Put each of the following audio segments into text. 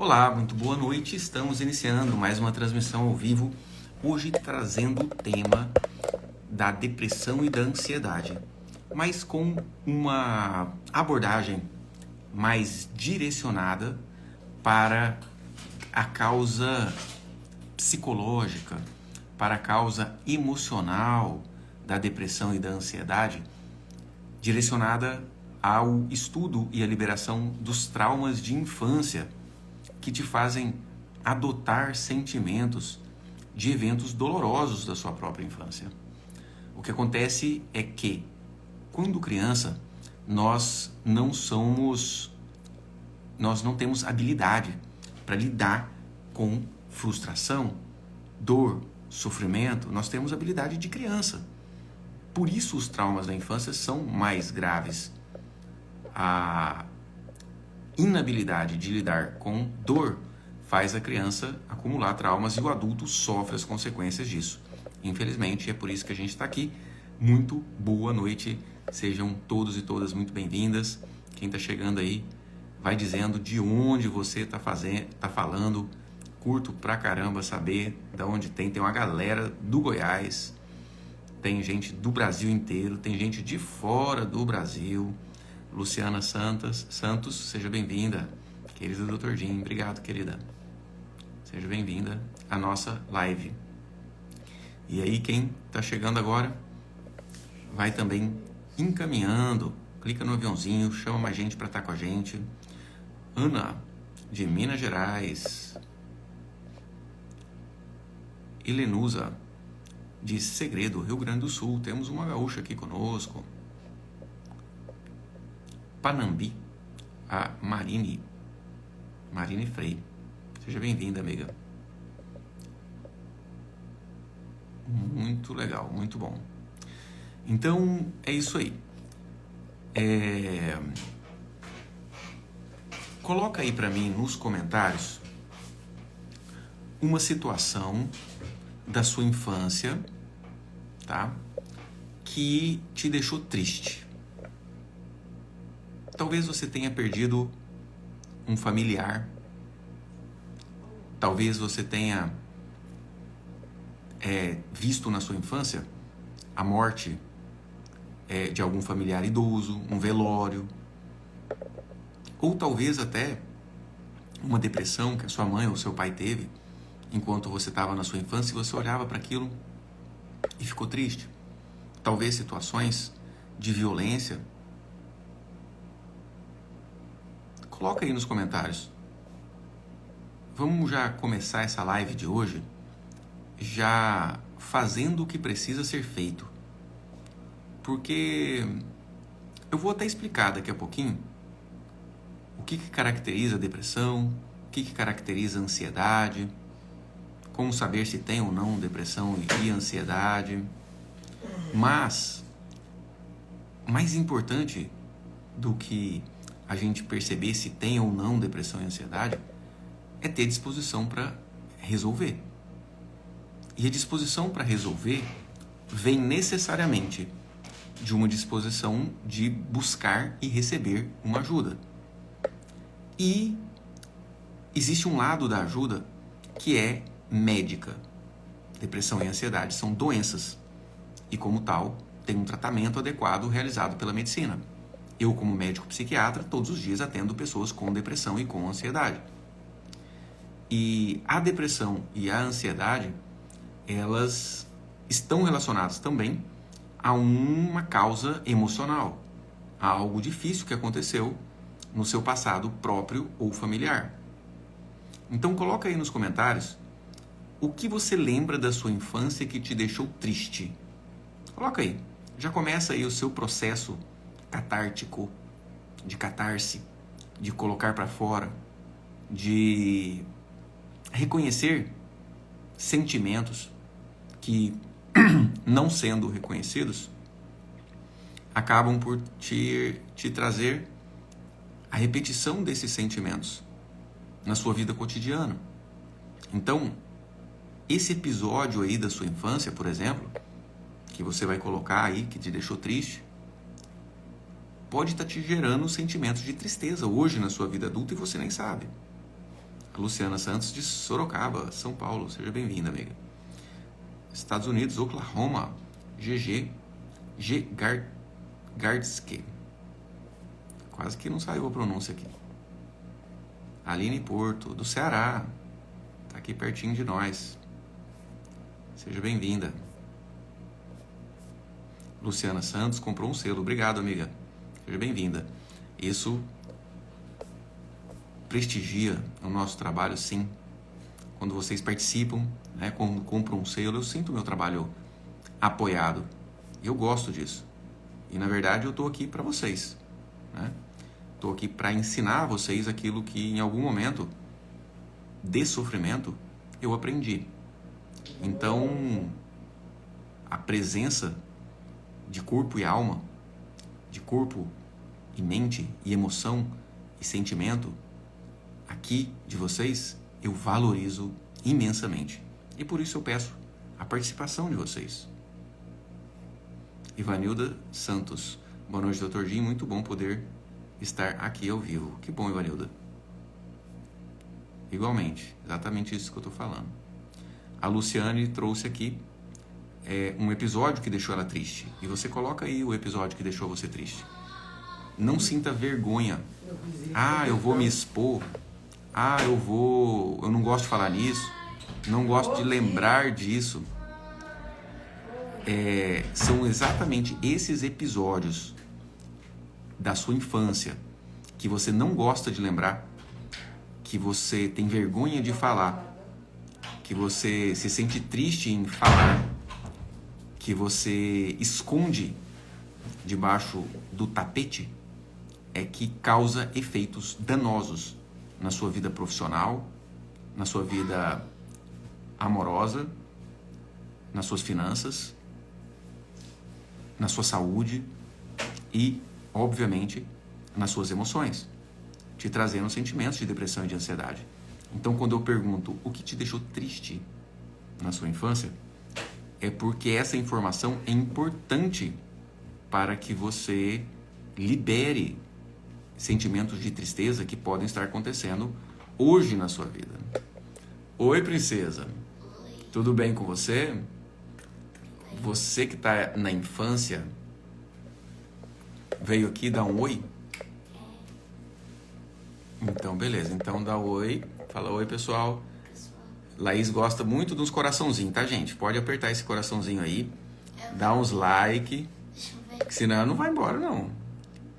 Olá, muito boa noite. Estamos iniciando mais uma transmissão ao vivo, hoje trazendo o tema da depressão e da ansiedade, mas com uma abordagem mais direcionada para a causa psicológica, para a causa emocional da depressão e da ansiedade, direcionada ao estudo e à liberação dos traumas de infância que te fazem adotar sentimentos de eventos dolorosos da sua própria infância. O que acontece é que, quando criança, nós não temos habilidade para lidar com frustração, dor, sofrimento. Nós temos habilidade de criança. Por isso os traumas da infância são mais graves. A inabilidade de lidar com dor faz a criança acumular traumas e o adulto sofre as consequências disso. Infelizmente, é por isso que a gente está aqui. Muito boa noite, sejam todos e todas muito bem-vindas. Quem está chegando aí, vai dizendo de onde você está falando. Curto pra caramba saber de onde tem uma galera do Goiás, tem gente do Brasil inteiro, tem gente de fora do Brasil. Luciana Santos, seja bem-vinda. Querida Dr. Jim, obrigado, querida. Seja bem-vinda à nossa live. E aí, quem está chegando agora, vai também encaminhando, clica no aviãozinho, chama mais gente para estar com a gente. Ana, de Minas Gerais. Helenusa, de Segredo, Rio Grande do Sul. Temos uma gaúcha aqui conosco. Panambi, a Marine Frei. Seja bem-vinda, amiga. Muito legal, muito bom. Então, é isso aí. Coloca aí para mim nos comentários uma situação da sua infância, tá? Que te deixou triste. Talvez você tenha perdido um familiar. Talvez você tenha visto na sua infância a morte de algum familiar idoso, um velório. Ou talvez até uma depressão que a sua mãe ou seu pai teve enquanto você estava na sua infância e você olhava para aquilo e ficou triste. Talvez situações de violência. Coloca aí nos comentários. Vamos já começar essa live de hoje já fazendo o que precisa ser feito. Porque eu vou até explicar daqui a pouquinho o que caracteriza a depressão, o que caracteriza a ansiedade, como saber se tem ou não depressão e ansiedade. Mas, mais importante do que a gente perceber se tem ou não depressão e ansiedade é ter disposição para resolver. E a disposição para resolver vem necessariamente de uma disposição de buscar e receber uma ajuda. E existe um lado da ajuda que é médica. Depressão e ansiedade são doenças e, como tal, tem um tratamento adequado realizado pela medicina. Eu, como médico psiquiatra, todos os dias atendo pessoas com depressão e com ansiedade. E a depressão e a ansiedade, elas estão relacionadas também a uma causa emocional, a algo difícil que aconteceu no seu passado próprio ou familiar. Então coloca aí nos comentários o que você lembra da sua infância que te deixou triste. Coloca aí. Já começa aí o seu processo catártico, de catarse, de colocar para fora, de reconhecer sentimentos que, não sendo reconhecidos, acabam por te trazer a repetição desses sentimentos na sua vida cotidiana. Então, esse episódio aí da sua infância, por exemplo, que você vai colocar aí, que te deixou triste, pode estar te gerando sentimentos de tristeza hoje na sua vida adulta e você nem sabe. Luciana Santos de Sorocaba, São Paulo. Seja bem-vinda, amiga. Estados Unidos, Oklahoma. GG. Gardske. Quase que não saiu a pronúncia aqui. Aline Porto, do Ceará. Tá aqui pertinho de nós. Seja bem-vinda. Luciana Santos comprou um selo. Obrigado, amiga. Seja bem-vinda. Isso prestigia o nosso trabalho, sim. Quando vocês participam, né, quando compram um selo, eu sinto o meu trabalho apoiado. Eu gosto disso. E, na verdade, eu estou aqui para vocês. Estou aqui para ensinar a vocês aquilo que, em algum momento de sofrimento, eu aprendi. Então, a presença de corpo e alma, de corpo e mente e emoção e sentimento, aqui de vocês, eu valorizo imensamente. E por isso eu peço a participação de vocês. Ivanilda Santos. Boa noite, Dr. Jim. Muito bom poder estar aqui ao vivo. Que bom, Ivanilda. Igualmente. Exatamente isso que eu estou falando. A Luciane trouxe aqui um episódio que deixou ela triste. E você coloca aí o episódio que deixou você triste. Não sinta vergonha. Ah, eu vou me expor. Ah, eu não gosto de falar nisso. Não gosto de lembrar disso. São exatamente esses episódios da sua infância que você não gosta de lembrar, que você tem vergonha de falar, que você se sente triste em falar, que você esconde debaixo do tapete, é que causa efeitos danosos na sua vida profissional, na sua vida amorosa, nas suas finanças, na sua saúde e, obviamente, nas suas emoções, te trazendo sentimentos de depressão e de ansiedade. Então, quando eu pergunto o que te deixou triste na sua infância, é porque essa informação é importante para que você libere sentimentos de tristeza que podem estar acontecendo hoje na sua vida. Oi, princesa. Oi. Tudo bem com você? Você que está na infância, veio aqui dar um oi? Então, beleza. Então, dá oi. Fala oi, pessoal. Laís gosta muito dos coraçãozinhos, tá, gente? Pode apertar esse coraçãozinho aí. Dá uns like. Deixa eu ver. Senão ela não vai embora, não.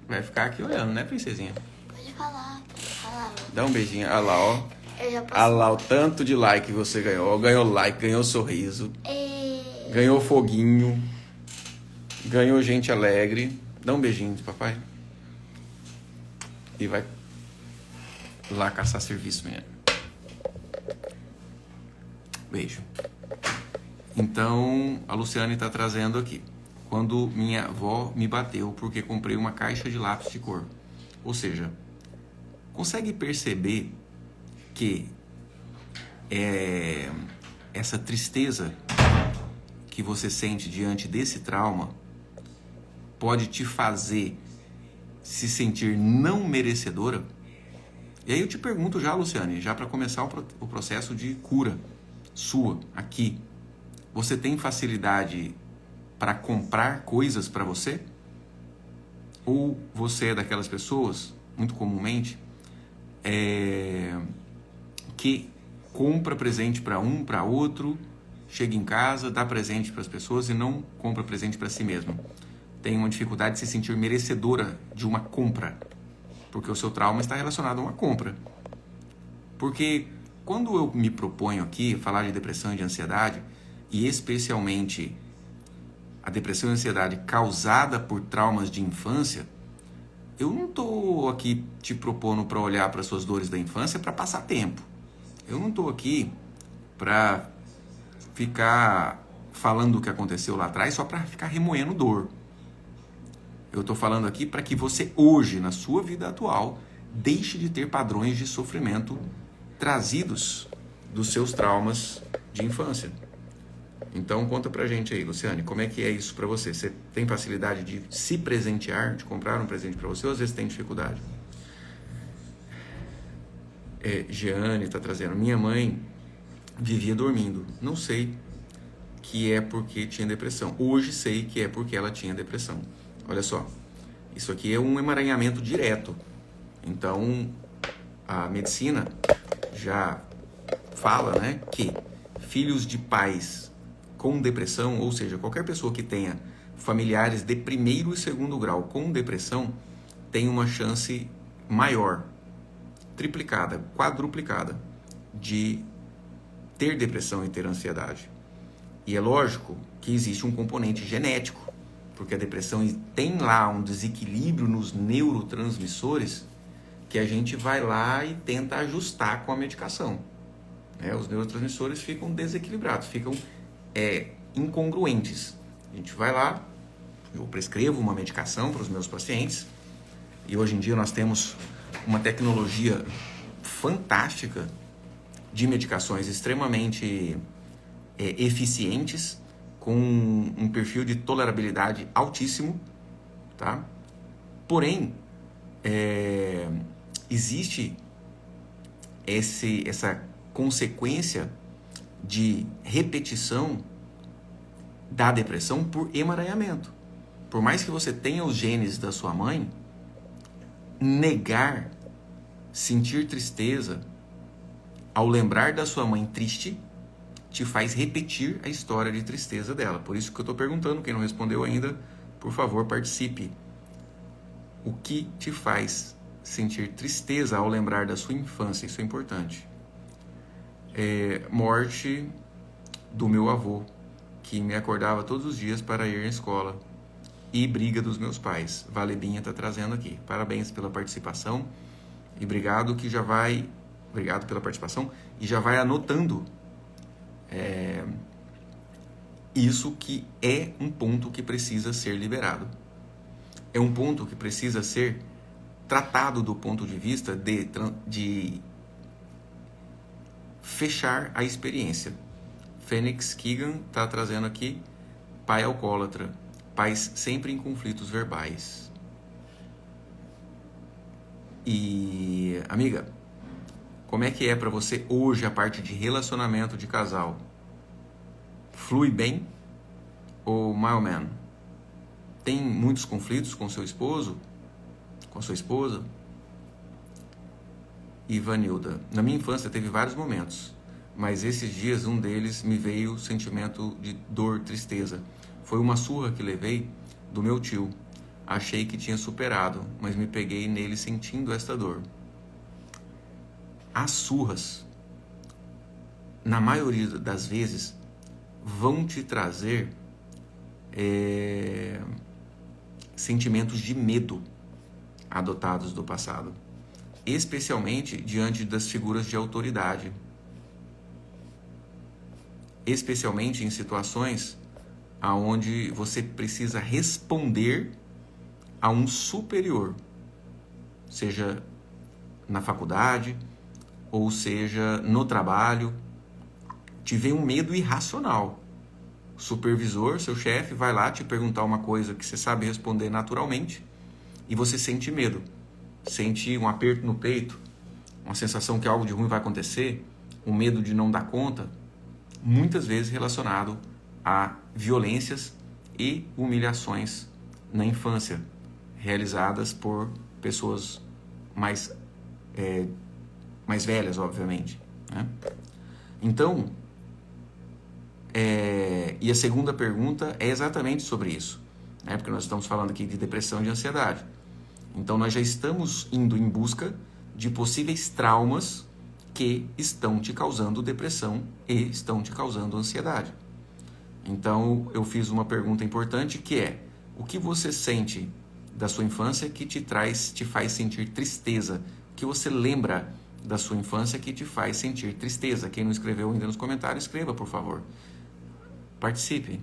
Vai ficar aqui olhando, né, princesinha? Pode falar. Dá um beijinho. Olha lá, ó. Eu já posso. Olha lá o tanto de like que você ganhou. Ganhou like, ganhou sorriso. Ganhou foguinho. Ganhou gente alegre. Dá um beijinho de papai. E vai lá caçar serviço, menina. Beijo. Então, a Luciane está trazendo aqui. Quando minha avó me bateu porque comprei uma caixa de lápis de cor. Ou seja, consegue perceber que essa tristeza que você sente diante desse trauma pode te fazer se sentir não merecedora? E aí eu te pergunto já, Luciane, já para começar o processo de cura sua, aqui. Você tem facilidade para comprar coisas para você? Ou você é daquelas pessoas, muito comumente, que compra presente para um, para outro, chega em casa, dá presente para as pessoas e não compra presente para si mesmo? Tem uma dificuldade de se sentir merecedora de uma compra, porque o seu trauma está relacionado a uma compra. Porque quando eu me proponho aqui falar de depressão e de ansiedade, e especialmente a depressão e a ansiedade causada por traumas de infância, eu não estou aqui te propondo para olhar para suas dores da infância para passar tempo. Eu não estou aqui para ficar falando o que aconteceu lá atrás só para ficar remoendo dor. Eu estou falando aqui para que você hoje, na sua vida atual, deixe de ter padrões de sofrimento trazidos dos seus traumas de infância. Então, conta pra gente aí, Luciane, como é que é isso pra você? Você tem facilidade de se presentear, de comprar um presente pra você, ou às vezes tem dificuldade? Jeane está trazendo. Minha mãe vivia dormindo. Não sei que é porque tinha depressão. Hoje sei que é porque ela tinha depressão. Olha só, isso aqui é um emaranhamento direto. Então, a medicina já fala, né, que filhos de pais com depressão, ou seja, qualquer pessoa que tenha familiares de primeiro e segundo grau com depressão, tem uma chance maior, triplicada, quadruplicada, de ter depressão e ter ansiedade. E é lógico que existe um componente genético, porque a depressão tem lá um desequilíbrio nos neurotransmissores que a gente vai lá e tenta ajustar com a medicação. Os neurotransmissores ficam desequilibrados, ficam incongruentes. A gente vai lá, eu prescrevo uma medicação para os meus pacientes, e hoje em dia nós temos uma tecnologia fantástica de medicações extremamente eficientes, com um perfil de tolerabilidade altíssimo, tá? Porém, existe essa consequência de repetição da depressão por emaranhamento. Por mais que você tenha os genes da sua mãe, negar, sentir tristeza ao lembrar da sua mãe triste te faz repetir a história de tristeza dela. Por isso que eu estou perguntando, quem não respondeu ainda, por favor, participe. O que te faz sentir tristeza ao lembrar da sua infância? Isso é importante. Morte do meu avô, que me acordava todos os dias para ir à escola, e briga dos meus pais. Valebinha está trazendo aqui. Parabéns pela participação e obrigado pela participação e já vai anotando isso, que é um ponto que precisa ser liberado. É um ponto que precisa ser tratado do ponto de vista de fechar a experiência. Fênix Keegan está trazendo aqui: pai alcoólatra, pais sempre em conflitos verbais. E, amiga, como é que é para você hoje a parte de relacionamento de casal? Flui bem ou mailman? Tem muitos conflitos com seu esposo? Com sua esposa? Ivanilda: na minha infância teve vários momentos, mas esses dias um deles me veio sentimento de dor, tristeza. Foi uma surra que levei do meu tio. Achei que tinha superado, mas me peguei nele sentindo esta dor. As surras, na maioria das vezes, vão te trazer sentimentos de medo adotados do passado, especialmente diante das figuras de autoridade, especialmente em situações aonde você precisa responder a um superior, seja na faculdade ou seja no trabalho. Te vem um medo irracional. O supervisor, seu chefe, vai lá te perguntar uma coisa que você sabe responder naturalmente e você sente medo, sente um aperto no peito, uma sensação que algo de ruim vai acontecer, um medo de não dar conta, muitas vezes relacionado a violências e humilhações na infância, realizadas por pessoas mais velhas, obviamente, né? Então, e a segunda pergunta é exatamente sobre isso, né? Porque nós estamos falando aqui de depressão e de ansiedade. Então, nós já estamos indo em busca de possíveis traumas que estão te causando depressão e estão te causando ansiedade. Então, eu fiz uma pergunta importante, que é: o que você sente da sua infância que te faz sentir tristeza? O que você lembra da sua infância que te faz sentir tristeza? Quem não escreveu ainda nos comentários, escreva, por favor. Participe.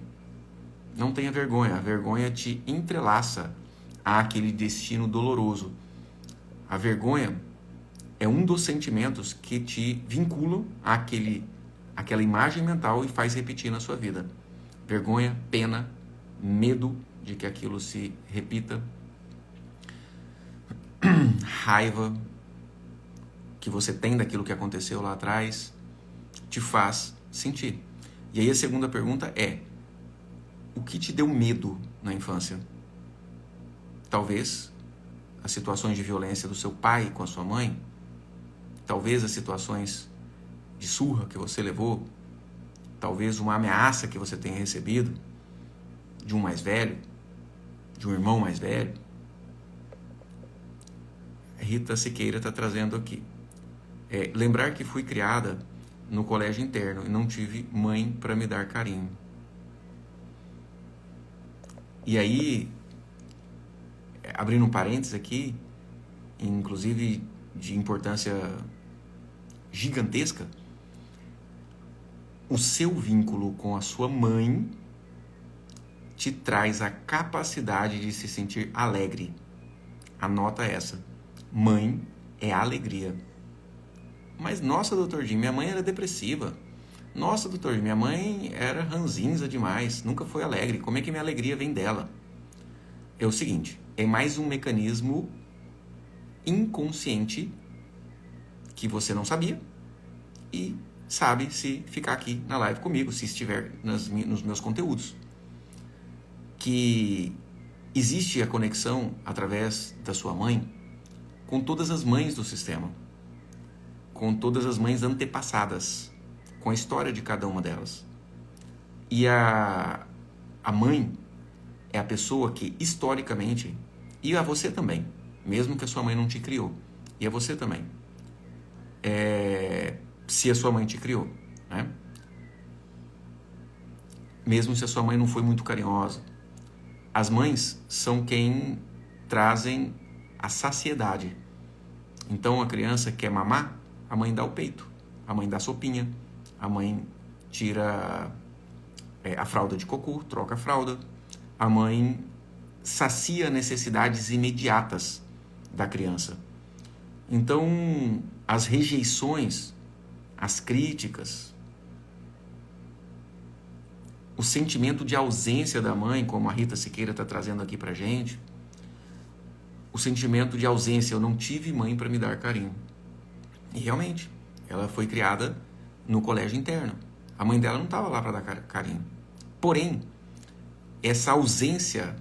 Não tenha vergonha. A vergonha te entrelaça àquele destino doloroso. A vergonha é um dos sentimentos que te vinculam àquela imagem mental e faz repetir na sua vida. Vergonha, pena, medo de que aquilo se repita, raiva, que você tem daquilo que aconteceu lá atrás te faz sentir. E aí a segunda pergunta é: o que te deu medo na infância? Talvez as situações de violência do seu pai com a sua mãe, talvez as situações de surra que você levou, talvez uma ameaça que você tenha recebido de um mais velho, de um irmão mais velho. Rita Siqueira está trazendo aqui. Lembrar que fui criada no colégio interno e não tive mãe para me dar carinho. E aí, abrindo um parênteses aqui, inclusive de importância gigantesca, o seu vínculo com a sua mãe te traz a capacidade de se sentir alegre. Anota essa. Mãe é alegria. Mas, nossa, doutor Jim, minha mãe era depressiva. Nossa, doutor Jim, minha mãe era ranzinza demais, nunca foi alegre. Como é que minha alegria vem dela? É o seguinte, é mais um mecanismo inconsciente que você não sabia e sabe se ficar aqui na live comigo, se estiver nos meus conteúdos. Que existe a conexão através da sua mãe com todas as mães do sistema, com todas as mães antepassadas, com a história de cada uma delas. E a mãe é a pessoa que, historicamente, e a você também, mesmo que a sua mãe não te criou, e a você também, se a sua mãe te criou, né? Mesmo se a sua mãe não foi muito carinhosa. As mães são quem trazem a saciedade. Então, a criança quer mamar, a mãe dá o peito, a mãe dá sopinha, a mãe tira a fralda de cocô, troca a fralda, a mãe sacia necessidades imediatas da criança. Então, as rejeições, as críticas, o sentimento de ausência da mãe, como a Rita Siqueira está trazendo aqui pra gente, o sentimento de ausência, eu não tive mãe para me dar carinho. E realmente, ela foi criada no colégio interno. A mãe dela não estava lá para dar carinho. Porém, essa ausência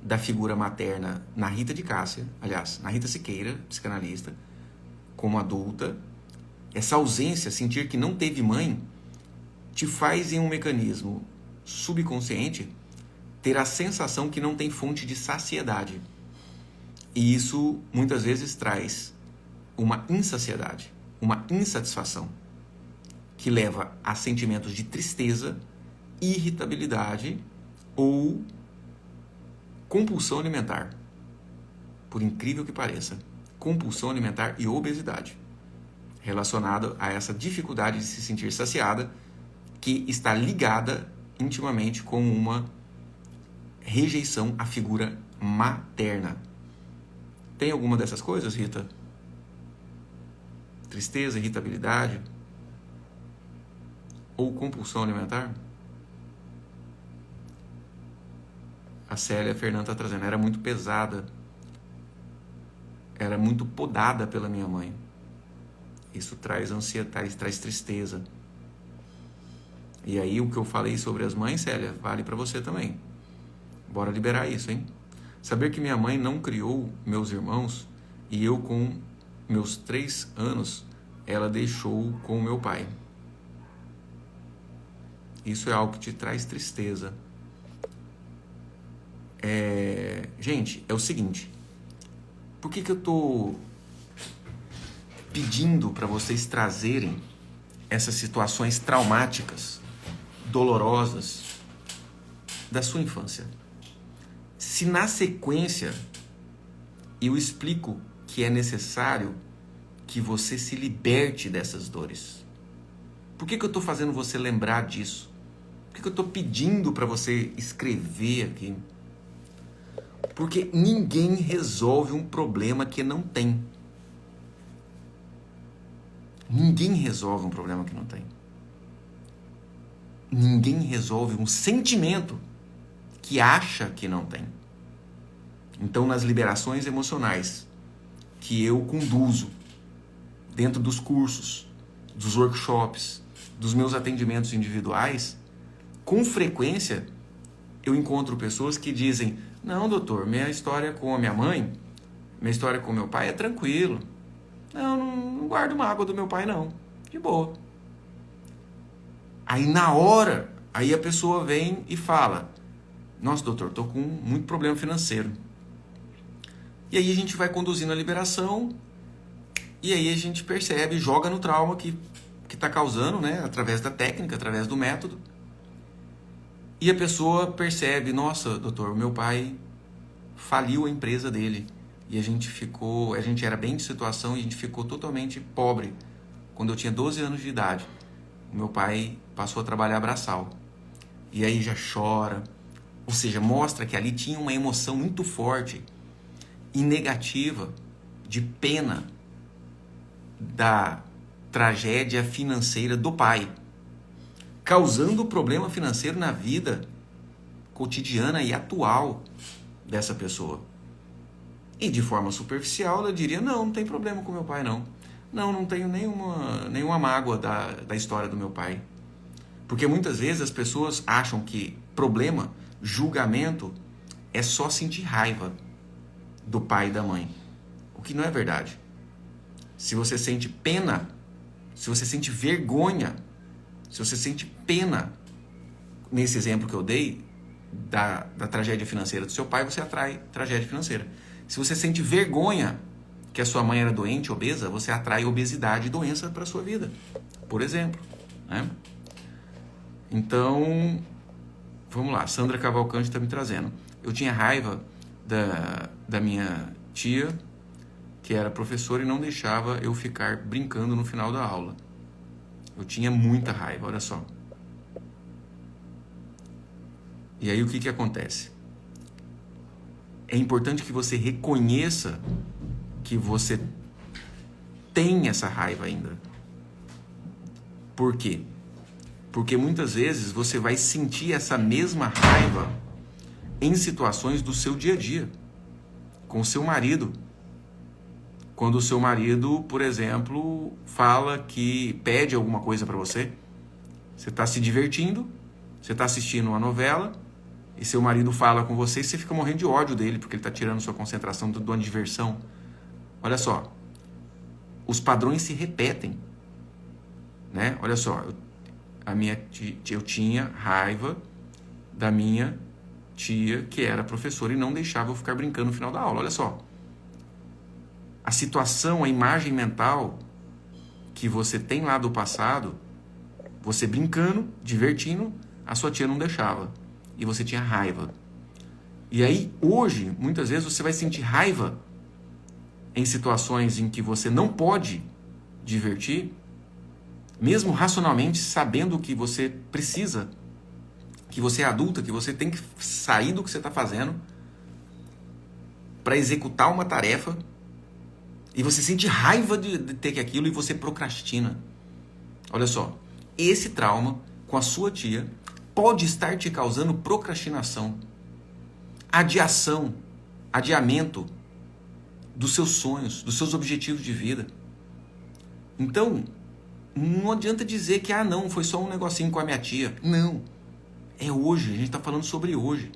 da figura materna na Rita de Cássia, aliás, na Rita Siqueira, psicanalista, como adulta, essa ausência, sentir que não teve mãe, te faz em um mecanismo subconsciente ter a sensação que não tem fonte de saciedade. E isso muitas vezes traz uma insaciedade, uma insatisfação, que leva a sentimentos de tristeza, irritabilidade ou compulsão alimentar. Por incrível que pareça, compulsão alimentar e obesidade, relacionado a essa dificuldade de se sentir saciada, que está ligada intimamente com uma rejeição à figura materna. Tem alguma dessas coisas, Rita? Tristeza, irritabilidade ou compulsão alimentar? A Célia Fernanda está trazendo. Era muito pesada. Era muito podada pela minha mãe. Isso traz ansiedade, traz tristeza. E aí o que eu falei sobre as mães, Célia, vale para você também. Bora liberar isso, hein? Saber que minha mãe não criou meus irmãos e eu com meus 3 anos, ela deixou com o meu pai. Isso é algo que te traz tristeza. Gente, é o seguinte. Por que eu tô pedindo para vocês trazerem essas situações traumáticas, dolorosas da sua infância? Se na sequência eu explico que é necessário que você se liberte dessas dores. Por que eu estou fazendo você lembrar disso? Por que eu estou pedindo para você escrever aqui? Porque ninguém resolve um problema que não tem. Ninguém resolve um problema que não tem. Ninguém resolve um sentimento que acha que não tem. Então, nas liberações emocionais que eu conduzo, dentro dos cursos, dos workshops, dos meus atendimentos individuais, com frequência eu encontro pessoas que dizem: não, doutor, minha história com a minha mãe, minha história com meu pai é tranquilo. Não guardo mágoa do meu pai, não. De boa. Aí na hora, aí a pessoa vem e fala: nossa, doutor, estou com muito problema financeiro. E aí a gente vai conduzindo a liberação, e aí a gente percebe, joga no trauma que está causando, né? Através da técnica, através do método. E a pessoa percebe: nossa, doutor, meu pai faliu a empresa dele. E a gente era bem de situação e a gente ficou totalmente pobre. Quando eu tinha 12 anos de idade, o meu pai passou a trabalhar braçal. E aí já chora. Ou seja, mostra que ali tinha uma emoção muito forte e negativa de pena da tragédia financeira do pai, causando problema financeiro na vida cotidiana e atual dessa pessoa. E de forma superficial ela diria: não tem problema com meu pai, não. Não tenho nenhuma mágoa da história do meu pai. Porque muitas vezes as pessoas acham que problema, julgamento, é só sentir raiva do pai e da mãe. O que não é verdade. Se você sente pena, se você sente vergonha, se você sente pena, nesse exemplo que eu dei, da tragédia financeira do seu pai, você atrai tragédia financeira. Se você sente vergonha que a sua mãe era doente, obesa, você atrai obesidade e doença para a sua vida, por exemplo, né? Então, vamos lá, Sandra Cavalcante está me trazendo. Eu tinha raiva da minha tia, que era professora e não deixava eu ficar brincando no final da aula. Eu tinha muita raiva, olha só. E aí o que acontece? É importante que você reconheça que você tem essa raiva ainda. Por quê? Porque muitas vezes você vai sentir essa mesma raiva em situações do seu dia a dia, com o seu marido. Quando o seu marido, por exemplo, fala que pede alguma coisa para você, você está se divertindo, você está assistindo uma novela, e seu marido fala com você e você fica morrendo de ódio dele, porque ele está tirando sua concentração de uma diversão. Olha só, os padrões se repetem, né? Olha só, eu tinha raiva da minha tia, que era professora e não deixava eu ficar brincando no final da aula. Olha só, a situação, a imagem mental que você tem lá do passado, você brincando, divertindo, a sua tia não deixava. E você tinha raiva. E aí, hoje, muitas vezes você vai sentir raiva em situações em que você não pode divertir, mesmo racionalmente, sabendo que você precisa, que você é adulta, que você tem que sair do que você está fazendo para executar uma tarefa, e você sente raiva de ter que aquilo e você procrastina. Olha só, esse trauma com a sua tia pode estar te causando procrastinação, adiamento dos seus sonhos, dos seus objetivos de vida. Então, não adianta dizer que, não, foi só um negocinho com a minha tia. Não, é hoje, a gente está falando sobre hoje.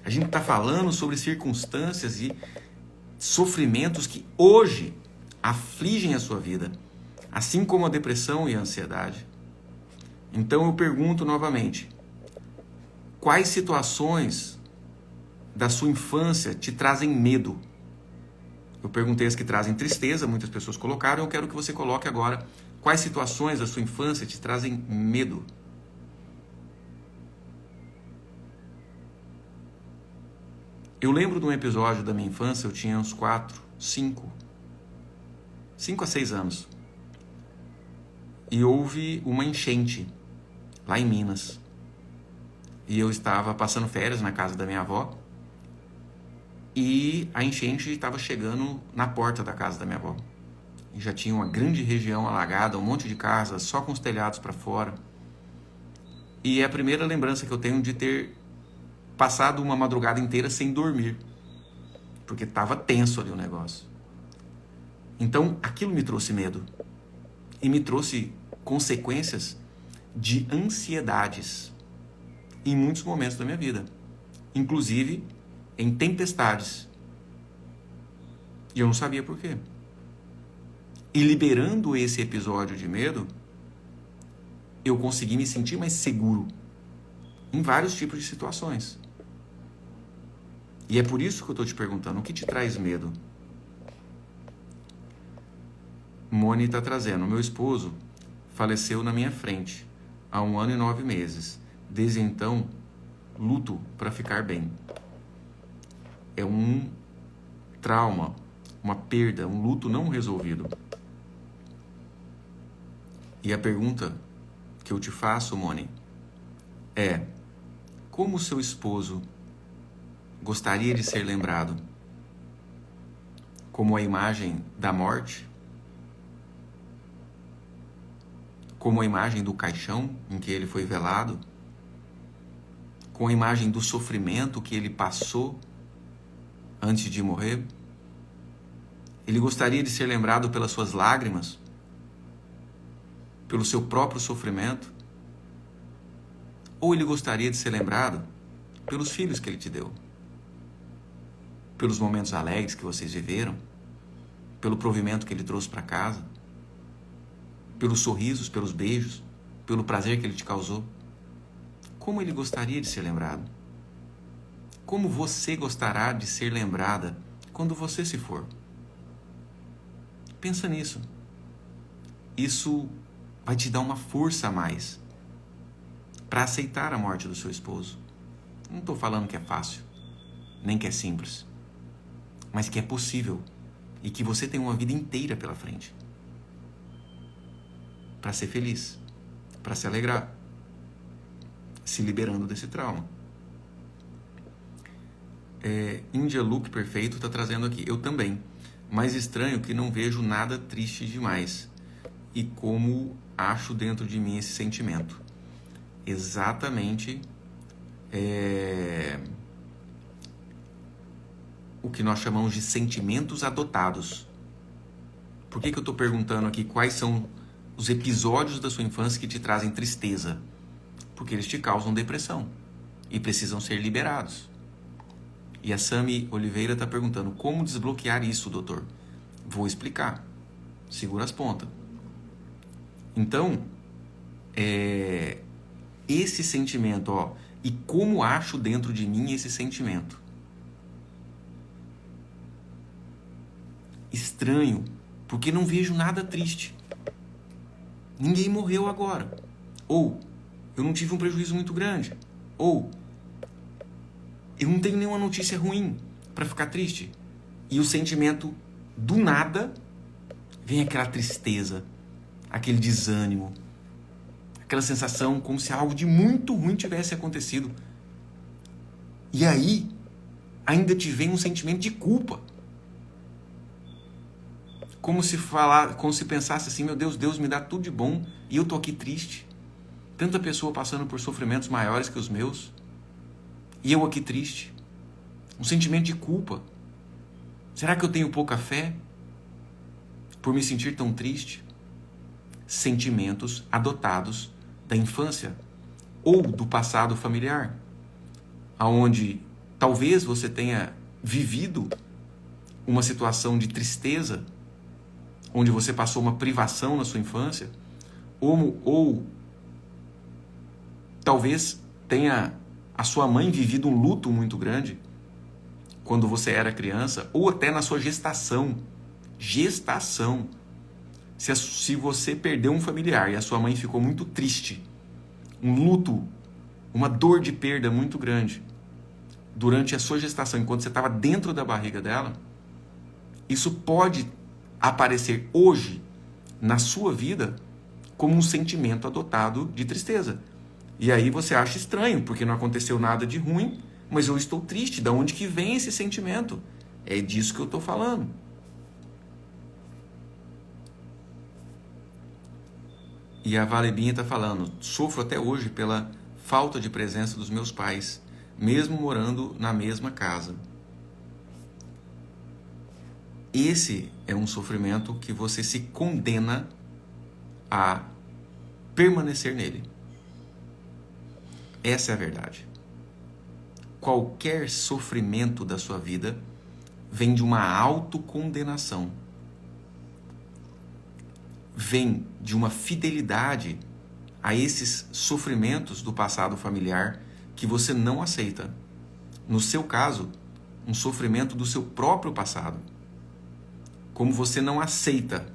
A gente está falando sobre circunstâncias e sofrimentos que hoje afligem a sua vida, assim como a depressão e a ansiedade. Então eu pergunto novamente: quais situações da sua infância te trazem medo? Eu perguntei as que trazem tristeza, muitas pessoas colocaram, eu quero que você coloque agora quais situações da sua infância te trazem medo. Eu lembro de um episódio da minha infância, eu tinha uns 5 a 6 anos. E houve uma enchente lá em Minas. E eu estava passando férias na casa da minha avó. E a enchente estava chegando na porta da casa da minha avó. E já tinha uma grande região alagada, um monte de casas só com os telhados para fora. E é a primeira lembrança que eu tenho de ter passado uma madrugada inteira sem dormir, porque estava tenso ali o negócio. Então, aquilo me trouxe medo. E me trouxe consequências de ansiedades em muitos momentos da minha vida. Inclusive em tempestades. E eu não sabia por quê. E liberando esse episódio de medo, eu consegui me sentir mais seguro em vários tipos de situações. E é por isso que eu estou te perguntando, o que te traz medo? Moni está trazendo, meu esposo faleceu na minha frente há 1 ano e 9 meses. Desde então, luto para ficar bem. É um trauma, uma perda, um luto não resolvido. E a pergunta que eu te faço, Moni, é: como seu esposo gostaria de ser lembrado? Como a imagem da morte? Como a imagem do caixão em que ele foi velado? Com a imagem do sofrimento que ele passou antes de morrer? Ele gostaria de ser lembrado pelas suas lágrimas? Pelo seu próprio sofrimento? Ou ele gostaria de ser lembrado pelos filhos que ele te deu? Pelos momentos alegres que vocês viveram? Pelo provimento que ele trouxe para casa? Pelos sorrisos, pelos beijos? Pelo prazer que ele te causou? Como ele gostaria de ser lembrado? Como você gostará de ser lembrada quando você se for? Pensa nisso. Isso vai te dar uma força a mais para aceitar a morte do seu esposo. Não estou falando que é fácil, nem que é simples, mas que é possível e que você tem uma vida inteira pela frente para ser feliz, para se alegrar, se liberando desse trauma. Índia Look Perfeito está trazendo aqui, eu também, mas estranho que não vejo nada triste demais e como acho dentro de mim esse sentimento. Exatamente o que nós chamamos de sentimentos adotados. Por que eu estou perguntando aqui quais são os episódios da sua infância que te trazem tristeza? Porque eles te causam depressão e precisam ser liberados. E a Sami Oliveira está perguntando, como desbloquear isso, doutor? Vou explicar. Segura as pontas. Então, esse sentimento, e como acho dentro de mim esse sentimento? Estranho, porque não vejo nada triste. Ninguém morreu agora. Ou eu não tive um prejuízo muito grande. Ou eu não tenho nenhuma notícia ruim para ficar triste. E o sentimento, do nada, vem aquela tristeza, aquele desânimo, aquela sensação como se algo de muito ruim tivesse acontecido. E aí, ainda te vem um sentimento de culpa. Como se pensasse assim, meu Deus, Deus me dá tudo de bom e eu tô aqui triste. Tanta pessoa passando por sofrimentos maiores que os meus e eu aqui triste. Um sentimento de culpa. Será que eu tenho pouca fé por me sentir tão triste? Sentimentos adotados da infância ou do passado familiar, aonde talvez você tenha vivido uma situação de tristeza, onde você passou uma privação na sua infância, ou talvez tenha a sua mãe vivido um luto muito grande quando você era criança, ou até na sua gestação. Se você perdeu um familiar e a sua mãe ficou muito triste, um luto, uma dor de perda muito grande durante a sua gestação, enquanto você estava dentro da barriga dela, isso pode aparecer hoje na sua vida como um sentimento adotado de tristeza. E aí você acha estranho, porque não aconteceu nada de ruim, mas eu estou triste. De onde que vem esse sentimento? É disso que eu estou falando. E a Valebinha está falando, sofro até hoje pela falta de presença dos meus pais, mesmo morando na mesma casa. esse é um sofrimento que você se condena a permanecer nele. Essa é a verdade. Qualquer sofrimento da sua vida vem de uma autocondenação. Vem de uma fidelidade a esses sofrimentos do passado familiar que você não aceita. No seu caso, um sofrimento do seu próprio passado. Como você não aceita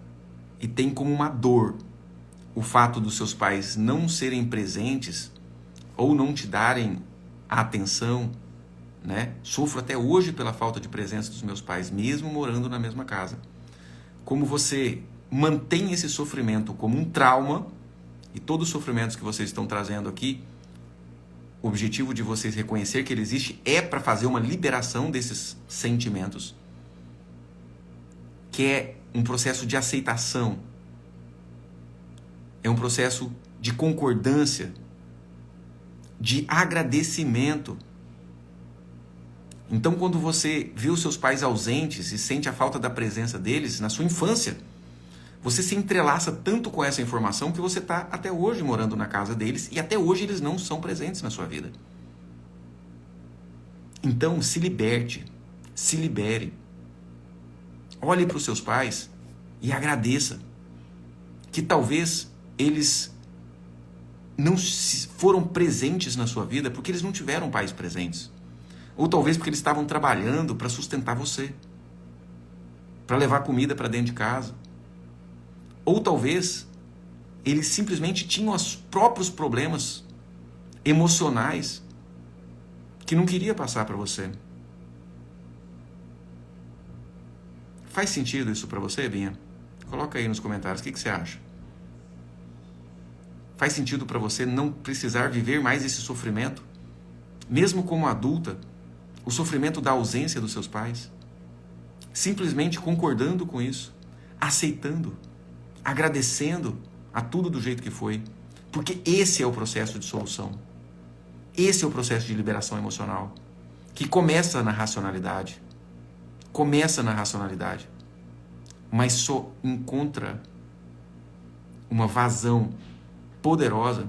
e tem como uma dor o fato dos seus pais não serem presentes ou não te darem a atenção, né? Sofro até hoje pela falta de presença dos meus pais, mesmo morando na mesma casa. Como você mantém esse sofrimento como um trauma, e todos os sofrimentos que vocês estão trazendo aqui, o objetivo de vocês reconhecer que ele existe é para fazer uma liberação desses sentimentos, que é um processo de aceitação, é um processo de concordância, de agradecimento. Então, quando você vê os seus pais ausentes e sente a falta da presença deles na sua infância, você se entrelaça tanto com essa informação que você está até hoje morando na casa deles e até hoje eles não são presentes na sua vida. Então, se liberte, se libere. Olhe para os seus pais e agradeça que talvez eles não foram presentes na sua vida porque eles não tiveram pais presentes. Ou talvez porque eles estavam trabalhando para sustentar você, para levar comida para dentro de casa. Ou talvez eles simplesmente tinham os próprios problemas emocionais que não queria passar para você. Faz sentido isso para você, Binha? Coloca aí nos comentários, o que você acha? Faz sentido para você não precisar viver mais esse sofrimento? Mesmo como adulta, o sofrimento da ausência dos seus pais? Simplesmente concordando com isso, aceitando, agradecendo a tudo do jeito que foi. Porque esse é o processo de solução. Esse é o processo de liberação emocional, que começa na racionalidade. Começa na racionalidade, mas só encontra uma vazão poderosa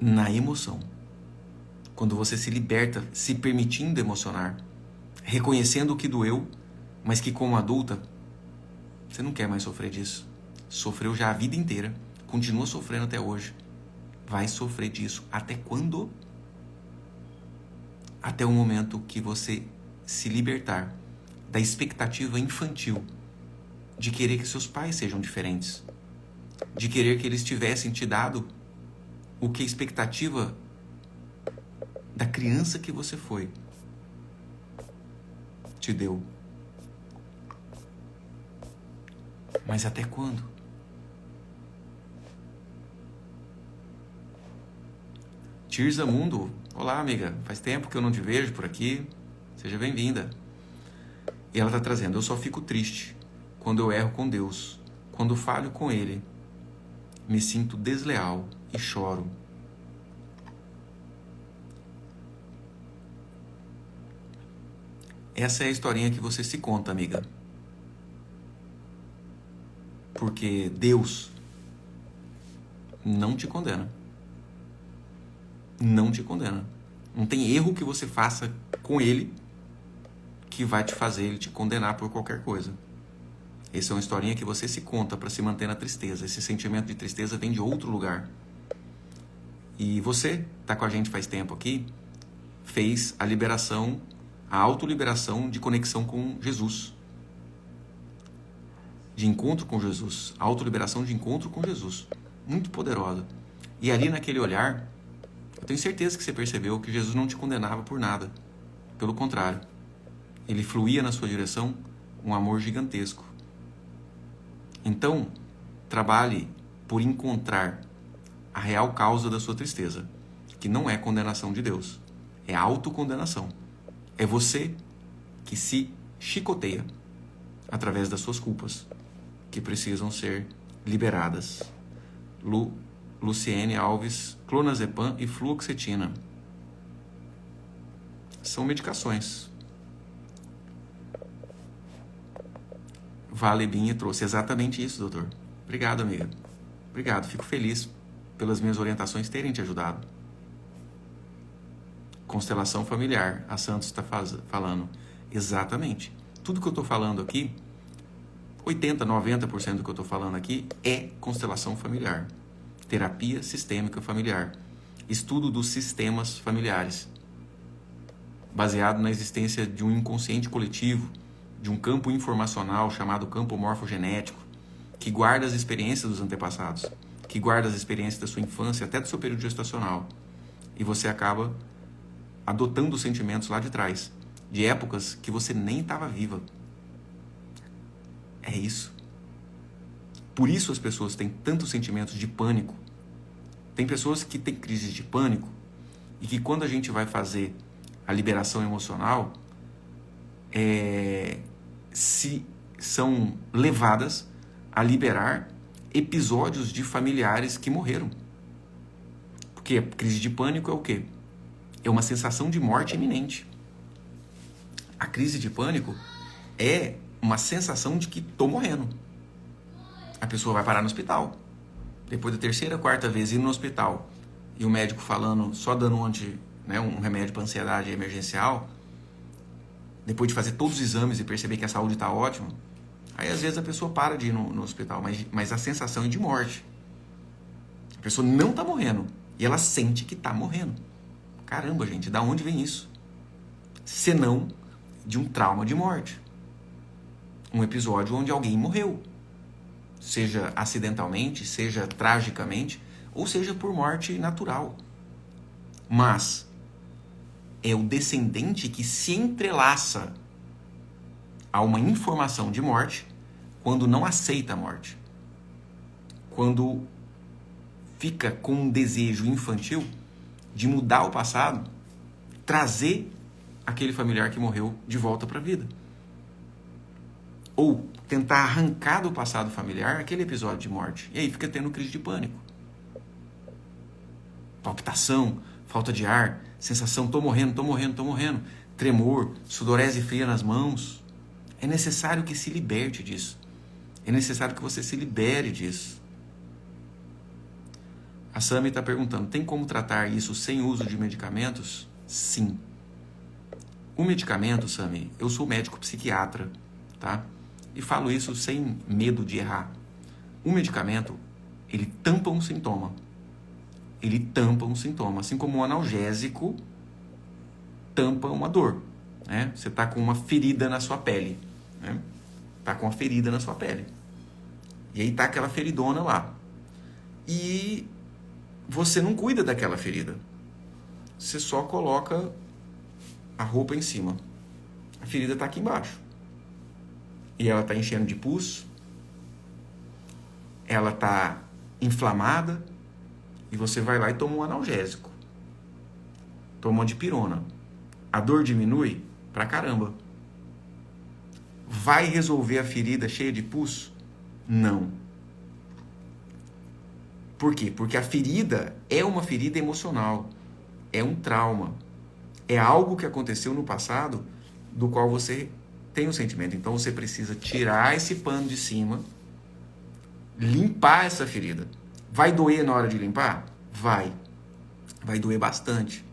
na emoção. Quando você se liberta, se permitindo emocionar, reconhecendo o que doeu, mas que como adulta, você não quer mais sofrer disso. Sofreu já a vida inteira, continua sofrendo até hoje. Vai sofrer disso até quando? Até o momento que você se libertar da expectativa infantil de querer que seus pais sejam diferentes, de querer que eles tivessem te dado o que a expectativa da criança que você foi te deu. Mas até quando? Tirza Mundo, olá amiga, faz tempo que eu não te vejo por aqui, seja bem-vinda. E ela está trazendo, eu só fico triste quando eu erro com Deus, quando falho com Ele, me sinto desleal e choro. Essa é a historinha que você se conta, amiga. Porque Deus não te condena. Não te condena. Não tem erro que você faça com Ele que vai te fazer Ele te condenar por qualquer coisa. Essa é uma historinha que você se conta para se manter na tristeza. Esse sentimento de tristeza vem de outro lugar. E você, está com a gente faz tempo aqui, fez a liberação, a autoliberação de conexão com Jesus. De encontro com Jesus. A autoliberação de encontro com Jesus. Muito poderosa. E ali naquele olhar, eu tenho certeza que você percebeu que Jesus não te condenava por nada. Pelo contrário. Ele fluía na sua direção um amor gigantesco. Então, trabalhe por encontrar a real causa da sua tristeza, que não é condenação de Deus, é autocondenação. É você que se chicoteia através das suas culpas, que precisam ser liberadas. Luciene Alves, clonazepam e fluoxetina. São medicações. Vale Binha trouxe exatamente isso, doutor. Obrigado, amiga. Obrigado, fico feliz pelas minhas orientações terem te ajudado. Constelação familiar, a Santos está falando. Exatamente. Tudo que eu estou falando aqui, 80, 90% do que eu estou falando aqui é constelação familiar. Terapia sistêmica familiar. Estudo dos sistemas familiares. Baseado na existência de um inconsciente coletivo, de um campo informacional chamado campo morfogenético, que guarda as experiências dos antepassados, que guarda as experiências da sua infância até do seu período gestacional. E você acaba adotando os sentimentos lá de trás, de épocas que você nem estava viva. É isso. Por isso as pessoas têm tantos sentimentos de pânico. Tem pessoas que têm crises de pânico e que quando a gente vai fazer a liberação emocional, se são levadas a liberar episódios de familiares que morreram. Porque a crise de pânico é o quê? É uma sensação de morte iminente. A crise de pânico é uma sensação de que estou morrendo. A pessoa vai parar no hospital. Depois da terceira, quarta vez indo no hospital e o médico falando, só dando um remédio para ansiedade emergencial, depois de fazer todos os exames e perceber que a saúde está ótima, aí às vezes a pessoa para de ir no hospital, mas a sensação é de morte. A pessoa não está morrendo e ela sente que está morrendo. Caramba, gente, da onde vem isso? Senão de um trauma de morte. Um episódio onde alguém morreu. Seja acidentalmente, seja tragicamente, ou seja por morte natural. Mas é o descendente que se entrelaça a uma informação de morte quando não aceita a morte. Quando fica com um desejo infantil de mudar o passado, trazer aquele familiar que morreu de volta para a vida. Ou tentar arrancar do passado familiar aquele episódio de morte. E aí fica tendo crise de pânico. Palpitação, falta de ar, sensação, tô morrendo. Tremor, sudorese fria nas mãos. É necessário que se liberte disso. É necessário que você se libere disso. A Sami está perguntando, tem como tratar isso sem uso de medicamentos? Sim. O medicamento, Sami, eu sou médico psiquiatra, tá? E falo isso sem medo de errar. O medicamento, ele tampa um sintoma. Ele tampa um sintoma. Assim como um analgésico tampa uma dor. Né? Você está com uma ferida na sua pele. Né? Está com uma ferida na sua pele. E aí está aquela feridona lá. E você não cuida daquela ferida. Você só coloca a roupa em cima. A ferida está aqui embaixo. E ela está enchendo de pus, ela está inflamada, e você vai lá e toma um analgésico. Toma uma dipirona. A dor diminui pra caramba. Vai resolver a ferida cheia de pus? Não. Por quê? Porque a ferida é uma ferida emocional. É um trauma. É algo que aconteceu no passado do qual você tem um sentimento. Então você precisa tirar esse pano de cima, limpar essa ferida. Vai doer na hora de limpar? Vai. Vai doer bastante.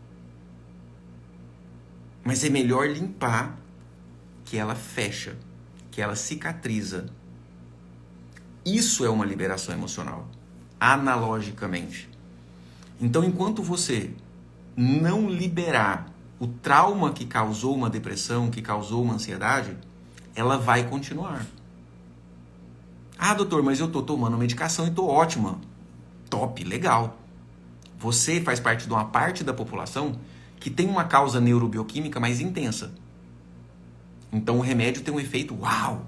Mas é melhor limpar que ela fecha, que ela cicatriza. Isso é uma liberação emocional, analogicamente. Então, enquanto você não liberar o trauma que causou uma depressão, que causou uma ansiedade, ela vai continuar. Ah, doutor, mas eu estou tomando medicação e estou ótima. Top, legal. Você faz parte de uma parte da população que tem uma causa neurobioquímica mais intensa. Então o remédio tem um efeito uau.